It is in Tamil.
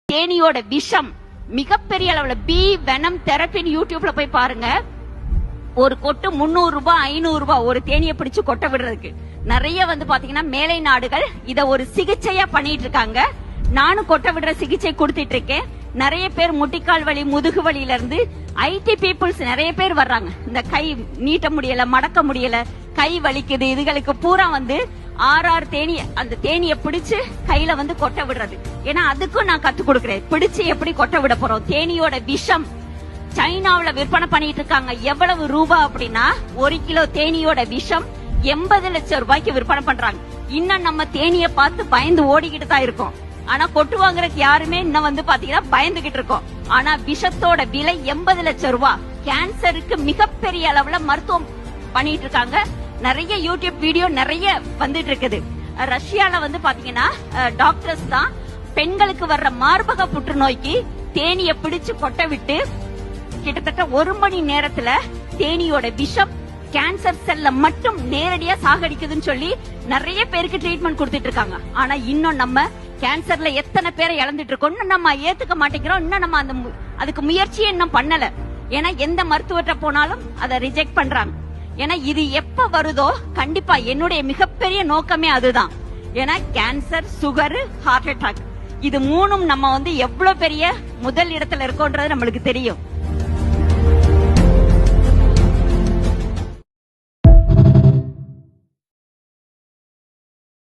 தேனியோட விஷம் மிகப்பெரிய அளவுல பி வெனம் தெரப்பின்னு யூடியூப்ல போய் பாருங்க. ஒரு கொட்டு 300 ரூபாய் 500 ரூபாய் ஒரு தேனியை பிடிச்சு கொட்ட விடுறதுக்கு. நிறைய பாத்தீங்கன்னா மேலை நாடுகள் இத ஒரு சிகிச்சையா பண்ணிட்டு இருக்காங்க. நானும் கொட்ட விடுற சிகிச்சை கொடுத்துட்டு இருக்கேன். நிறைய பேர் முட்டிக்கால் வலி முதுகு வலியில இருந்து ஐடி பீப்புள்ஸ் நிறைய பேர் வர்றாங்க. இந்த கை நீட்ட முடியல மடக்க முடியல கை வலிக்குது இதுகளுக்கு பூரா ஆறு தேனி அந்த தேனியை பிடிச்சு கையில கொட்ட விடுறது. ஏன்னா அதுக்கும் நான் கத்து கொடுக்கறேன். பிடிச்சு எப்படி கொட்ட விட போறோம். தேனியோட விஷம் சைனாவுல விற்பனை பண்ணிட்டு இருக்காங்க. எவ்வளவு ரூபா அப்படின்னா 1 கிலோ தேனியோட விஷம் 80 லட்சம் ரூபாய்க்கு விற்பனை பண்றாங்க. இன்னும் நம்ம தேனியை பார்த்து பயந்து ஓடிக்கிட்டு தான் இருக்கோம். ஆனா கொட்டு வாங்குறதுக்கு யாருமே இன்னும் பாத்தீங்கன்னா பயந்துகிட்டு இருக்கோம். ஆனா விஷத்தோட விலை 80 லட்சம் ரூபாய். கேன்சருக்கு மிகப்பெரிய அளவுல மருத்துவம் பண்ணிட்டு இருக்காங்க. நிறைய யூடியூப் வீடியோ நிறைய வந்துட்டு இருக்குது. ரஷ்யால பாத்தீங்கன்னா டாக்டர்ஸ் தான் பெண்களுக்கு வர்ற மார்பக புற்றுநோய்க்கு தேனியை பிடிச்சு கொட்ட விட்டு கிட்டத்தட்ட 1 மணி நேரத்துல தேனியோட விஷம் கேன்சர் செல்ல மட்டும் நேரடியா சாகடிக்குதுன்னு சொல்லி நிறைய பேருக்கு ட்ரீட்மெண்ட் கொடுத்துட்டு இருக்காங்க. ஆனா இன்னும் நம்ம கேன்சர்ல எத்தனை பேரை இழந்துட்டு இருக்கோம். நம்ம ஏத்துக்க மாட்டேங்கிறோம். இன்னும் நம்ம அதுக்கு முயற்சியே இன்னும் பண்ணல. ஏன்னா எந்த மருத்துவர்கிட்ட போனாலும் அதை ரிஜெக்ட் பண்றாங்க. ஏன்னா இது எப்ப வருதோ கண்டிப்பா என்னுடைய மிகப்பெரிய நோக்கமே அதுதான். ஏன்னா கேன்சர் சுகர் ஹார்ட் அட்டாக் இது மூணும் நம்ம எவ்வளவு பெரிய முதல் இடத்துல இருக்கோன்றது நம்மளுக்கு தெரியும்.